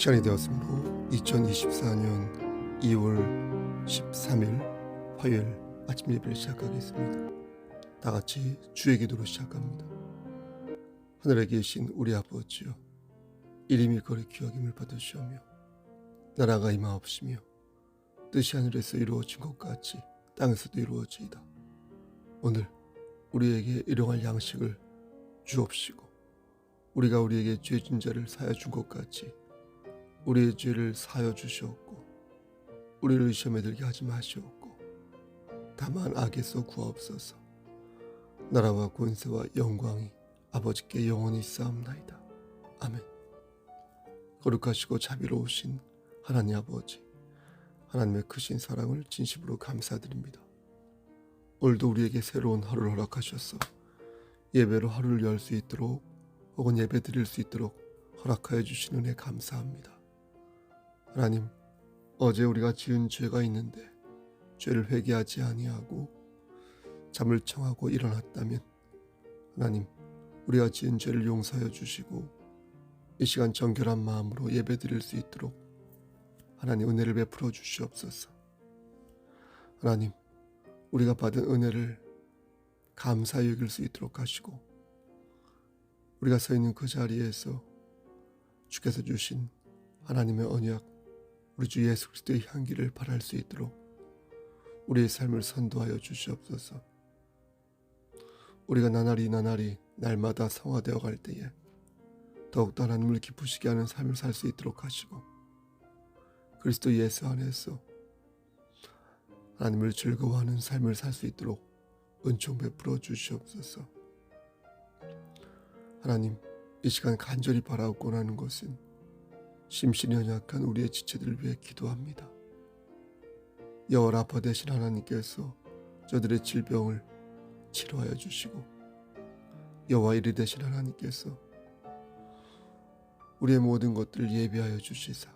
시간이 되었으므로 2024년 2월 13일 화요일 아침 예배를 시작하겠습니다. 다 같이 주의 기도로 시작합니다. 하늘에 계신 우리 아버지여, 이름이 거룩히 여김을 받으시오며 나라가 임하옵시며 뜻이 하늘에서 이루어진 것 같이 땅에서도 이루어지이다. 오늘 우리에게 일용할 양식을 주옵시고 우리가 우리에게 죄진 자를 사하여 준 것 같이 우리의 죄를 사하여 주시옵고 우리를 시험에 들게 하지 마시옵고 다만 악에서 구하옵소서. 나라와 권세와 영광이 아버지께 영원히 있사옵나이다. 아멘. 거룩하시고 자비로우신 하나님 아버지, 하나님의 크신 사랑을 진심으로 감사드립니다. 오늘도 우리에게 새로운 하루를 허락하셔서 예배로 하루를 열 수 있도록 혹은 예배 드릴 수 있도록 허락하여 주신 은혜 감사합니다. 하나님, 어제 우리가 지은 죄가 있는데 죄를 회개하지 아니하고 잠을 청하고 일어났다면 하나님, 우리가 지은 죄를 용서하여 주시고 이 시간 정결한 마음으로 예배 드릴 수 있도록 하나님 은혜를 베풀어 주시옵소서. 하나님, 우리가 받은 은혜를 감사히 여길 수 있도록 하시고 우리가 서 있는 그 자리에서 주께서 주신 하나님의 언약, 우리 주 예수 그리스도의 향기를 발할 수 있도록 우리의 삶을 선도하여 주시옵소서. 우리가 나날이 날마다 성화되어 갈 때에 더욱더 하나님을 기쁘시게 하는 삶을 살 수 있도록 하시고 그리스도 예수 안에서 하나님을 즐거워하는 삶을 살 수 있도록 은총 베풀어 주시옵소서. 하나님, 이 시간 간절히 바라고 하는 것은 심신이 연약한 우리의 지체들을 위해 기도합니다. 여호와 라파 되신 하나님께서 저들의 질병을 치료하여 주시고 여호와 이르 되신 하나님께서 우리의 모든 것들을 예비하여 주시사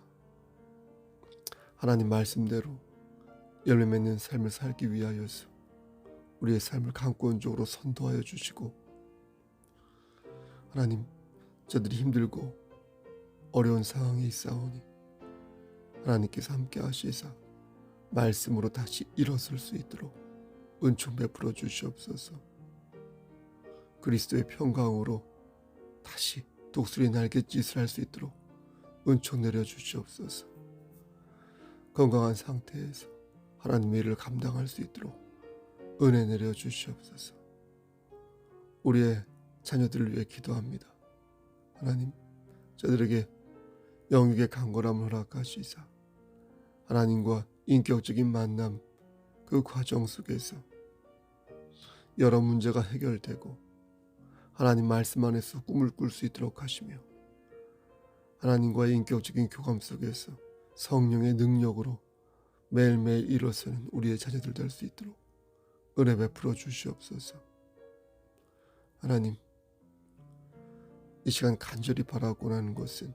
하나님 말씀대로 열매 맺는 삶을 살기 위하여서 우리의 삶을 강권적으로 선도하여 주시고 하나님, 저들이 힘들고 어려운 상황에 있사오니 하나님께서 함께 하시사 말씀으로 다시 일어설 수 있도록 은총 베풀어 주시옵소서. 그리스도의 평강으로 다시 독수리 날갯짓을 할 수 있도록 은총 내려 주시옵소서. 건강한 상태에서 하나님의 일을 감당할 수 있도록 은혜 내려 주시옵소서. 우리의 자녀들을 위해 기도합니다. 하나님, 저들에게 영육의 강건함을 허락하시사 하나님과 인격적인 만남, 그 과정 속에서 여러 문제가 해결되고 하나님 말씀 안에서 꿈을 꿀 수 있도록 하시며 하나님과의 인격적인 교감 속에서 성령의 능력으로 매일매일 일어서는 우리의 자녀들 될 수 있도록 은혜 베풀어 주시옵소서. 하나님, 이 시간 간절히 바라고 하는 것은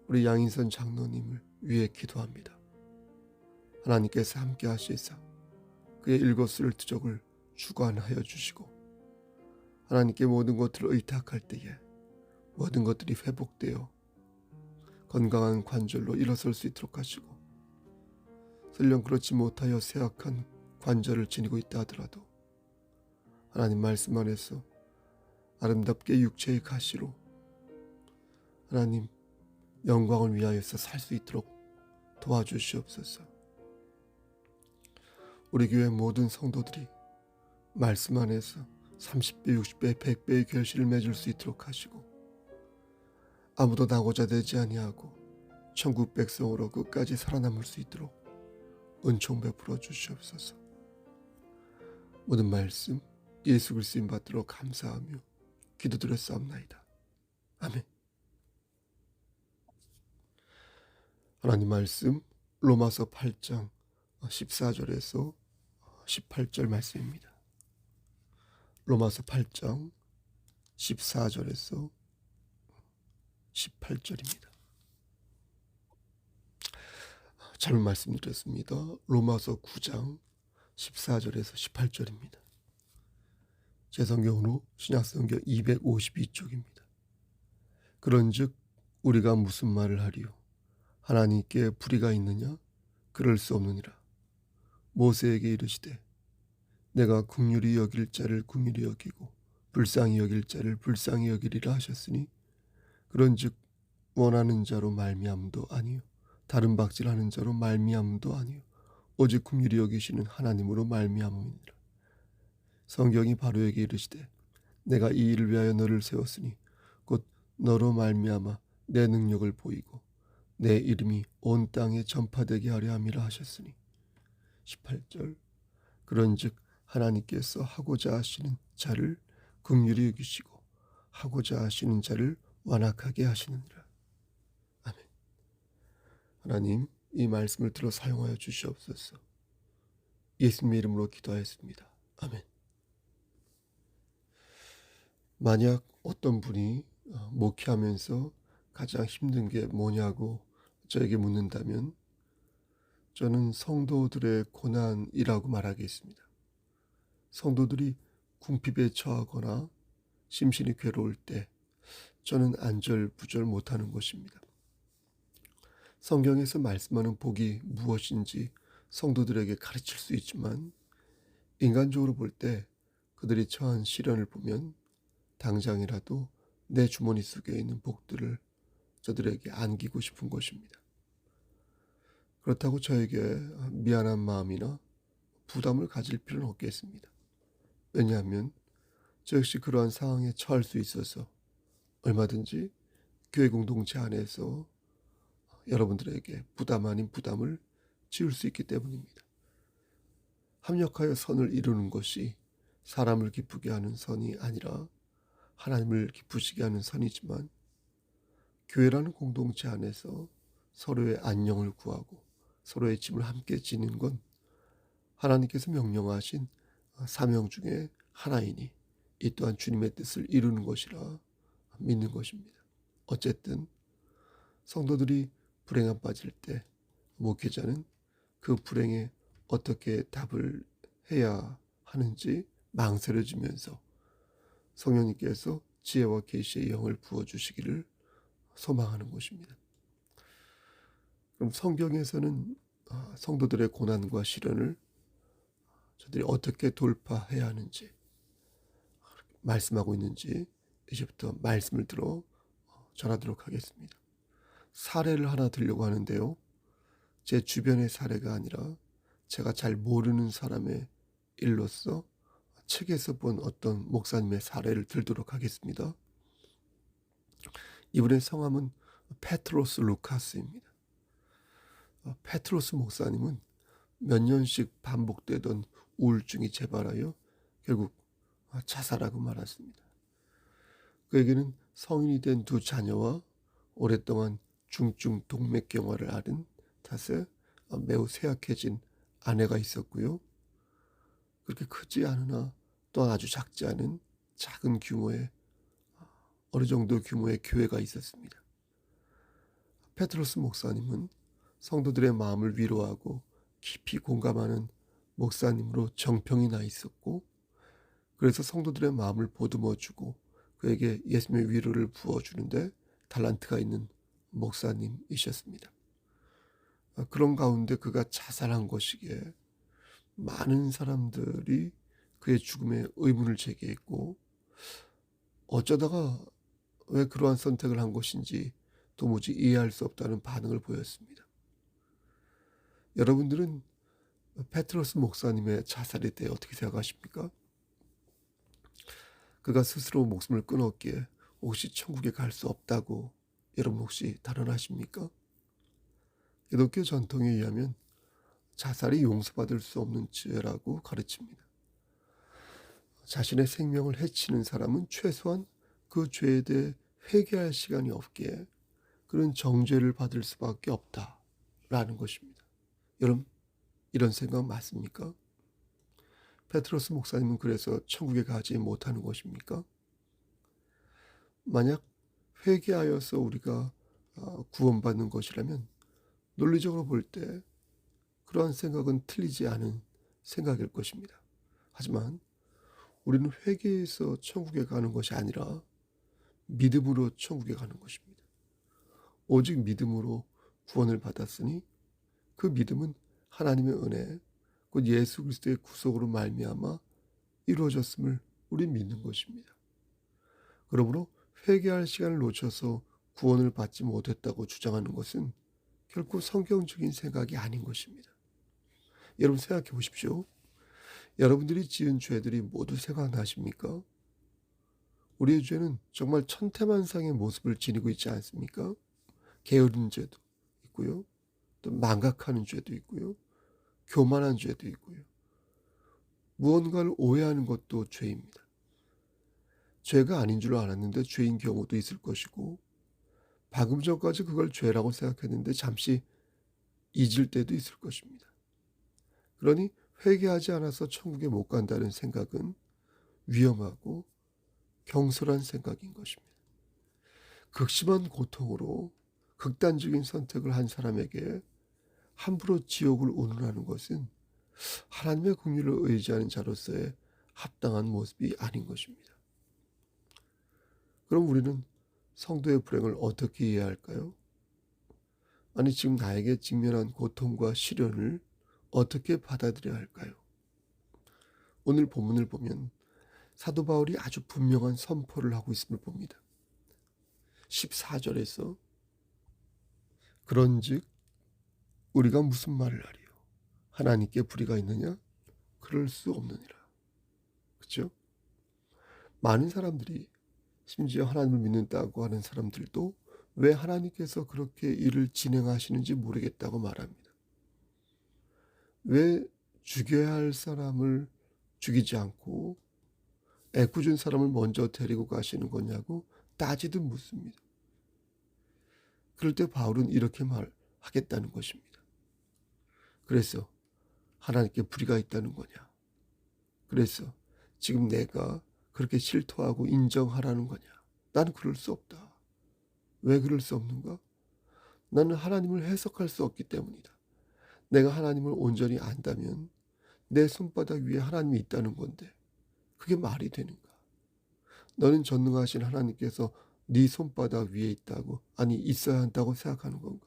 우리 양인선 장로님을 위해 기도합니다. 하나님께서 함께 하시사 그의 일거수일투족을 주관하여 주시고 하나님께 모든 것들을 의탁할 때에 모든 것들이 회복되어 건강한 관절로 일어설 수 있도록 하시고 설령 그렇지 못하여 쇠약한 관절을 지니고 있다 하더라도 하나님 말씀 안에서 아름답게 육체의 가시로 하나님 영광을 위하여서 살 수 있도록 도와주시옵소서. 우리 교회 모든 성도들이 말씀 안에서 30배, 60배, 100배의 결실을 맺을 수 있도록 하시고 아무도 나고자 되지 아니하고 천국 백성으로 끝까지 살아남을 수 있도록 은총 베풀어 주시옵소서. 모든 말씀 예수 그리스도인 받들어 감사하며 기도드렸사옵나이다. 아멘. 하나님 말씀 로마서 8장 14절에서 18절 말씀입니다. 로마서 8장 14절에서 18절입니다. 잘못 말씀드렸습니다. 로마서 9장 14절에서 18절입니다. 제 성경으로 신약성경 252쪽입니다. 그런즉 우리가 무슨 말을 하리요? 하나님께 불의가 있느냐? 그럴 수 없느니라. 모세에게 이르시되 내가 긍휼히 여길 자를 긍휼히 여기고 불쌍히 여길 자를 불쌍히 여기리라 하셨으니 그런즉 원하는 자로 말미암도 아니요 다른 박질하는 자로 말미암도 아니요 오직 긍휼히 여기시는 하나님으로 말미암음이니라. 성경이 바로에게 이르시되 내가 이 일을 위하여 너를 세웠으니 곧 너로 말미암아 내 능력을 보이고 내 이름이 온 땅에 전파되게 하려 함이라 하셨으니 18절 그런즉 하나님께서 하고자 하시는 자를 긍휼히 여기시고 하고자 하시는 자를 완악하게 하시느니라. 아멘. 하나님, 이 말씀을 들어 사용하여 주시옵소서. 예수님의 이름으로 기도하였습니다. 아멘. 만약 어떤 분이 목회하면서 가장 힘든 게 뭐냐고 저에게 묻는다면 저는 성도들의 고난이라고 말하겠습니다. 성도들이 궁핍에 처하거나 심신이 괴로울 때 저는 안절부절 못하는 것입니다. 성경에서 말씀하는 복이 무엇인지 성도들에게 가르칠 수 있지만 인간적으로 볼 때 그들이 처한 시련을 보면 당장이라도 내 주머니 속에 있는 복들을 저들에게 안기고 싶은 것입니다. 그렇다고 저에게 미안한 마음이나 부담을 가질 필요는 없겠습니다. 왜냐하면 저 역시 그러한 상황에 처할 수 있어서 얼마든지 교회 공동체 안에서 여러분들에게 부담 아닌 부담을 지울 수 있기 때문입니다. 합력하여 선을 이루는 것이 사람을 기쁘게 하는 선이 아니라 하나님을 기쁘시게 하는 선이지만 교회라는 공동체 안에서 서로의 안녕을 구하고 서로의 짐을 함께 지는 건 하나님께서 명령하신 사명 중에 하나이니 이 또한 주님의 뜻을 이루는 것이라 믿는 것입니다. 어쨌든 성도들이 불행함 빠질 때 목회자는 그 불행에 어떻게 답을 해야 하는지 망설여지면서 성령님께서 지혜와 계시의 영을 부어주시기를 소망하는 것입니다. 그럼 성경에서는 성도들의 고난과 시련을 저들이 어떻게 돌파해야 하는지 말씀하고 있는지 이제부터 말씀을 들어 전하도록 하겠습니다. 사례를 하나 들려고 하는데요. 제 주변의 사례가 아니라 제가 잘 모르는 사람의 일로서 책에서 본 어떤 목사님의 사례를 들도록 하겠습니다. 이분의 성함은 페트로스 루카스입니다. 페트로스 목사님은 몇 년씩 반복되던 우울증이 재발하여 결국 자살하고 말았습니다. 그에게는 성인이 된 두 자녀와 오랫동안 중증 동맥경화를 앓은 탓에 매우 쇠약해진 아내가 있었고요. 그렇게 크지 않으나 또한 아주 작지 않은 작은 규모의 어느 정도 규모의 교회가 있었습니다. 페트로스 목사님은 성도들의 마음을 위로하고 깊이 공감하는 목사님으로 정평이 나 있었고 그래서 성도들의 마음을 보듬어주고 그에게 예수님의 위로를 부어주는데 달란트가 있는 목사님이셨습니다. 그런 가운데 그가 자살한 것이기에 많은 사람들이 그의 죽음에 의문을 제기했고 어쩌다가 왜 그러한 선택을 한 것인지 도무지 이해할 수 없다는 반응을 보였습니다. 여러분들은 페트로스 목사님의 자살에 대해 어떻게 생각하십니까? 그가 스스로 목숨을 끊었기에 혹시 천국에 갈 수 없다고 여러분 혹시 단언하십니까? 기독교 전통에 의하면 자살이 용서받을 수 없는 죄라고 가르칩니다. 자신의 생명을 해치는 사람은 최소한 그 죄에 대해 회개할 시간이 없기에 그런 정죄를 받을 수밖에 없다라는 것입니다. 여러분 이런 생각 맞습니까? 페트로스 목사님은 그래서 천국에 가지 못하는 것입니까? 만약 회개하여서 우리가 구원받는 것이라면 논리적으로 볼 때 그러한 생각은 틀리지 않은 생각일 것입니다. 하지만 우리는 회개해서 천국에 가는 것이 아니라 믿음으로 천국에 가는 것입니다. 오직 믿음으로 구원을 받았으니 그 믿음은 하나님의 은혜, 곧 예수 그리스도의 구속으로 말미암아 이루어졌음을 우리 믿는 것입니다. 그러므로 회개할 시간을 놓쳐서 구원을 받지 못했다고 주장하는 것은 결코 성경적인 생각이 아닌 것입니다. 여러분 생각해 보십시오. 여러분들이 지은 죄들이 모두 생각나십니까? 우리의 죄는 정말 천태만상의 모습을 지니고 있지 않습니까? 게으른 죄도 있고요. 또 망각하는 죄도 있고요. 교만한 죄도 있고요. 무언가를 오해하는 것도 죄입니다. 죄가 아닌 줄 알았는데 죄인 경우도 있을 것이고, 방금 전까지 그걸 죄라고 생각했는데 잠시 잊을 때도 있을 것입니다. 그러니 회개하지 않아서 천국에 못 간다는 생각은 위험하고 경솔한 생각인 것입니다. 극심한 고통으로 극단적인 선택을 한 사람에게 함부로 지옥을 운운하는 것은 하나님의 긍휼을 의지하는 자로서의 합당한 모습이 아닌 것입니다. 그럼 우리는 성도의 불행을 어떻게 이해할까요? 아니 지금 나에게 직면한 고통과 시련을 어떻게 받아들여야 할까요? 오늘 본문을 보면 사도 바울이 아주 분명한 선포를 하고 있음을 봅니다. 14절에서 그런즉 우리가 무슨 말을 하리요? 하나님께 불의가 있느냐? 그럴 수 없느니라. 그렇죠? 많은 사람들이 심지어 하나님을 믿는다고 하는 사람들도 왜 하나님께서 그렇게 일을 진행하시는지 모르겠다고 말합니다. 왜 죽여야 할 사람을 죽이지 않고 애꿎은 사람을 먼저 데리고 가시는 거냐고 따지듯 묻습니다. 그럴 때 바울은 이렇게 말하겠다는 것입니다. 그래서 하나님께 불의가 있다는 거냐? 그래서 지금 내가 그렇게 실토하고 인정하라는 거냐? 나는 그럴 수 없다. 왜 그럴 수 없는가? 나는 하나님을 해석할 수 없기 때문이다. 내가 하나님을 온전히 안다면 내 손바닥 위에 하나님이 있다는 건데 그게 말이 되는가? 너는 전능하신 하나님께서 네 손바닥 위에 있다고, 아니 있어야 한다고 생각하는 건가?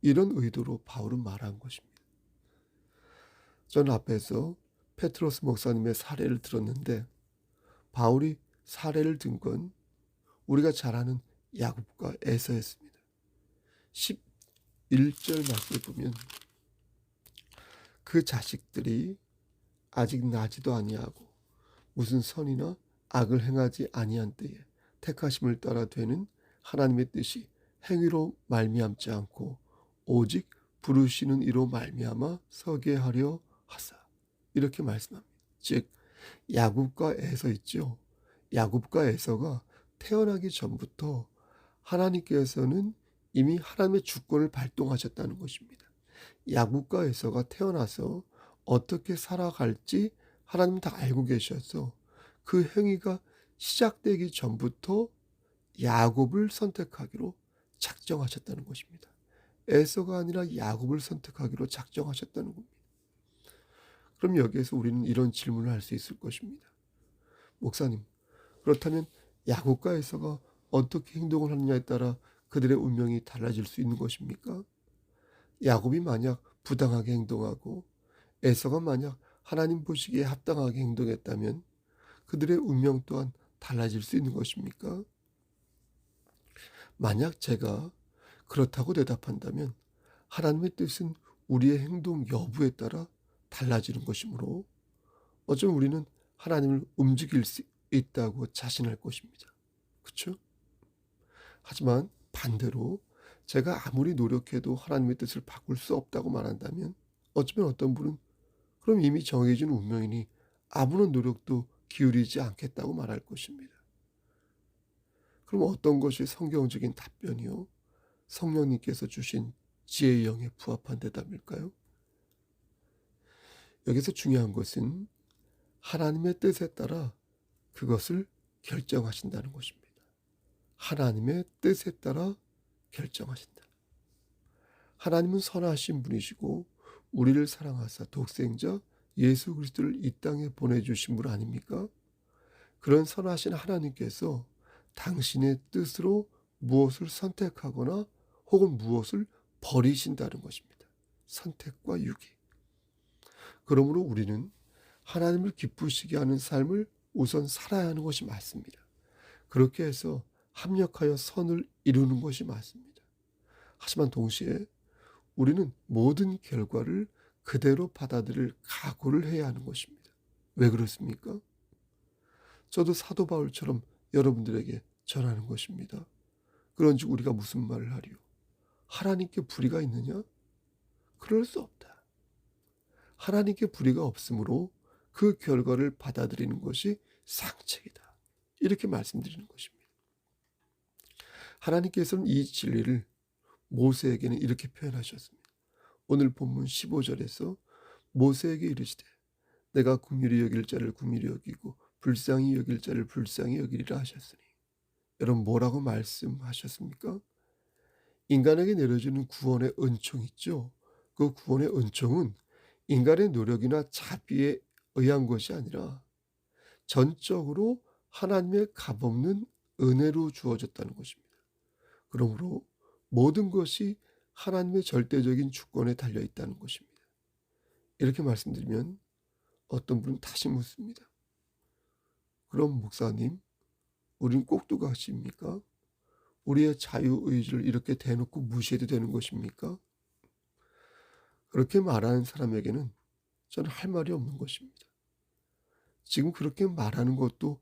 이런 의도로 바울은 말한 것입니다. 저는 앞에서 페트로스 목사님의 사례를 들었는데 바울이 사례를 든 건 우리가 잘 아는 야곱과 에서였습니다. 11절 말씀을 보면 그 자식들이 아직 나지도 아니하고 무슨 선이나 악을 행하지 아니한 때에 택하심을 따라 되는 하나님의 뜻이 행위로 말미암지 않고 오직 부르시는 이로 말미암아 서게 하려 하사. 이렇게 말씀합니다. 즉 야곱과 에서 있죠. 야곱과 에서가 태어나기 전부터 하나님께서는 이미 하나님의 주권을 발동하셨다는 것입니다. 야곱과 에서가 태어나서 어떻게 살아갈지 하나님 다 알고 계셔서 그 행위가 시작되기 전부터 야곱을 선택하기로 작정하셨다는 것입니다. 에서가 아니라 야곱을 선택하기로 작정하셨다는 겁니다. 그럼 여기에서 우리는 이런 질문을 할 수 있을 것입니다. 목사님, 그렇다면 야곱과 에서가 어떻게 행동을 하느냐에 따라 그들의 운명이 달라질 수 있는 것입니까? 야곱이 만약 부당하게 행동하고 에서가 만약 하나님 보시기에 합당하게 행동했다면 그들의 운명 또한 달라질 수 있는 것입니까? 만약 제가 그렇다고 대답한다면 하나님의 뜻은 우리의 행동 여부에 따라 달라지는 것이므로 어쩌면 우리는 하나님을 움직일 수 있다고 자신할 것입니다. 그렇죠? 하지만 반대로 제가 아무리 노력해도 하나님의 뜻을 바꿀 수 없다고 말한다면 어쩌면 어떤 분은 그럼 이미 정해진 운명이니 아무런 노력도 기울이지 않겠다고 말할 것입니다. 그럼 어떤 것이 성경적인 답변이요? 성령님께서 주신 지혜의 영에 부합한 대답일까요? 여기서 중요한 것은 하나님의 뜻에 따라 그것을 결정하신다는 것입니다. 하나님의 뜻에 따라 결정하신다. 하나님은 선하신 분이시고 우리를 사랑하사 독생자 예수 그리스도를 이 땅에 보내주신 분 아닙니까? 그런 선하신 하나님께서 당신의 뜻으로 무엇을 선택하거나 혹은 무엇을 버리신다는 것입니다. 선택과 유기. 그러므로 우리는 하나님을 기쁘시게 하는 삶을 우선 살아야 하는 것이 맞습니다. 그렇게 해서 합력하여 선을 이루는 것이 맞습니다. 하지만 동시에 우리는 모든 결과를 그대로 받아들일 각오를 해야 하는 것입니다. 왜 그렇습니까? 저도 사도 바울처럼 여러분들에게 전하는 것입니다. 그런즉 우리가 무슨 말을 하리요? 하나님께 불의가 있느냐? 그럴 수 없다. 하나님께 불의가 없으므로 그 결과를 받아들이는 것이 상책이다. 이렇게 말씀드리는 것입니다. 하나님께서는 이 진리를 모세에게는 이렇게 표현하셨습니다. 오늘 본문 15절에서 모세에게 이르시되 내가 긍휼히 여길 자를 긍휼히 여기고 불쌍히 여길 자를 불쌍히 여기리라 하셨으니, 여러분 뭐라고 말씀하셨습니까? 인간에게 내려주는 구원의 은총 있죠. 그 구원의 은총은 인간의 노력이나 자비에 의한 것이 아니라 전적으로 하나님의 값없는 은혜로 주어졌다는 것입니다. 그러므로 모든 것이 하나님의 절대적인 주권에 달려 있다는 것입니다. 이렇게 말씀드리면 어떤 분은 다시 묻습니다. 그럼 목사님, 우린 꼭두각시입니까? 우리의 자유의지를 이렇게 대놓고 무시해도 되는 것입니까? 그렇게 말하는 사람에게는 저는 할 말이 없는 것입니다. 지금 그렇게 말하는 것도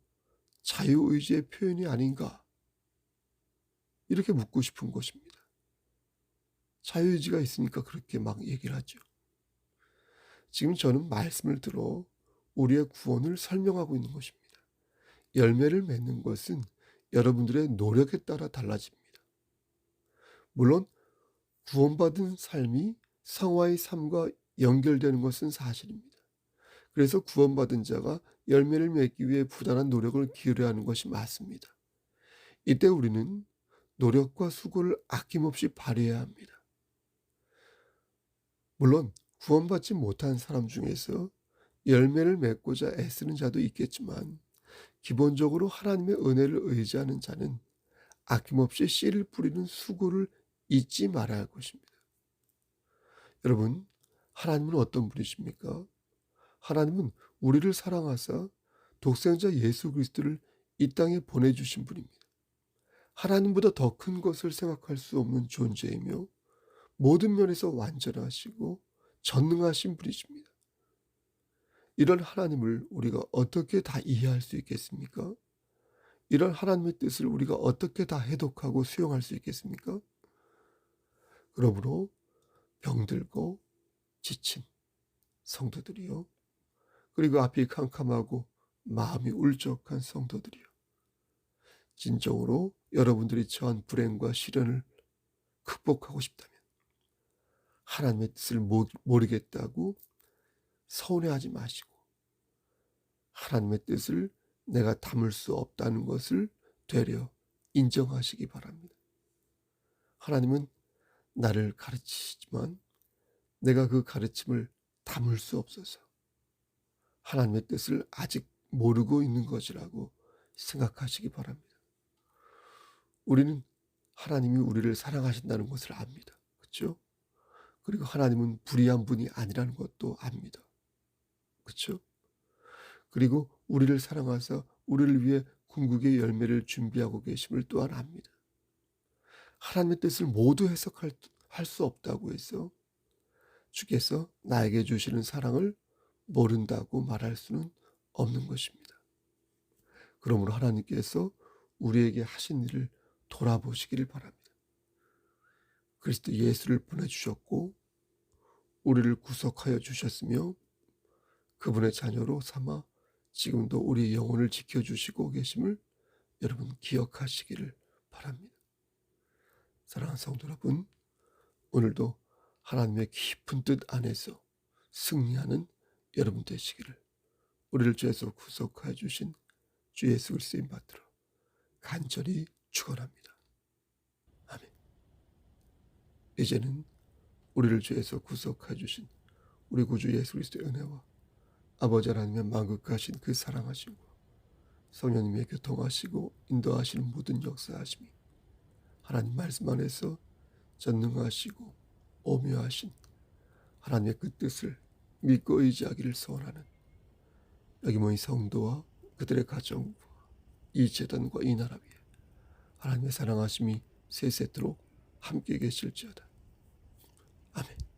자유의지의 표현이 아닌가? 이렇게 묻고 싶은 것입니다. 자유의지가 있으니까 그렇게 막 얘기를 하죠. 지금 저는 말씀을 들어 우리의 구원을 설명하고 있는 것입니다. 열매를 맺는 것은 여러분들의 노력에 따라 달라집니다. 물론 구원받은 삶이 성화의 삶과 연결되는 것은 사실입니다. 그래서 구원받은 자가 열매를 맺기 위해 부단한 노력을 기울여야 하는 것이 맞습니다. 이때 우리는 노력과 수고를 아낌없이 발휘해야 합니다. 물론 구원받지 못한 사람 중에서 열매를 맺고자 애쓰는 자도 있겠지만 기본적으로 하나님의 은혜를 의지하는 자는 아낌없이 씨를 뿌리는 수고를 잊지 말아야 할 것입니다. 여러분, 하나님은 어떤 분이십니까? 하나님은 우리를 사랑하사 독생자 예수 그리스도를 이 땅에 보내주신 분입니다. 하나님보다 더 큰 것을 생각할 수 없는 존재이며 모든 면에서 완전하시고 전능하신 분이십니다. 이런 하나님을 우리가 어떻게 다 이해할 수 있겠습니까? 이런 하나님의 뜻을 우리가 어떻게 다 해독하고 수용할 수 있겠습니까? 그러므로 병들고 지친 성도들이요, 그리고 앞이 캄캄하고 마음이 울적한 성도들이요, 진정으로 여러분들이 처한 불행과 시련을 극복하고 싶다면 하나님의 뜻을 모르겠다고 서운해하지 마시고 하나님의 뜻을 내가 담을 수 없다는 것을 되려 인정하시기 바랍니다. 하나님은 나를 가르치시지만 내가 그 가르침을 담을 수 없어서 하나님의 뜻을 아직 모르고 있는 것이라고 생각하시기 바랍니다. 우리는 하나님이 우리를 사랑하신다는 것을 압니다. 그렇죠? 그리고 하나님은 불의한 분이 아니라는 것도 압니다. 그렇죠? 그리고 우리를 사랑하사 우리를 위해 궁극의 열매를 준비하고 계심을 또한 압니다. 하나님의 뜻을 모두 해석할 수 없다고 해서 주께서 나에게 주시는 사랑을 모른다고 말할 수는 없는 것입니다. 그러므로 하나님께서 우리에게 하신 일을 돌아보시기를 바랍니다. 그리스도 예수를 보내주셨고 우리를 구속하여 주셨으며 그분의 자녀로 삼아 지금도 우리의 영혼을 지켜주시고 계심을 여러분 기억하시기를 바랍니다. 사랑하는 성도 여러분, 오늘도 하나님의 깊은 뜻 안에서 승리하는 여러분 되시기를 우리를 죄에서 구속하여 주신 주 예수 그리스도의 받들어 간절히 축원합니다. 아멘. 이제는 우리를 죄에서 구속하여 주신 우리 구주 예수 그리스도의 은혜와 아버지 하나님의 만극하신 그 사랑하심과 성령님의 교통하시고 인도하시는 모든 역사하심이 하나님 말씀 안에서 전능하시고 오묘하신 하나님의 그 뜻을 믿고 의지하기를 소원하는 여기 모인 성도와 그들의 가정, 이 재단과 이 나라 위에 하나님의 사랑하심이 세세토록 함께 계실지어다. 아멘.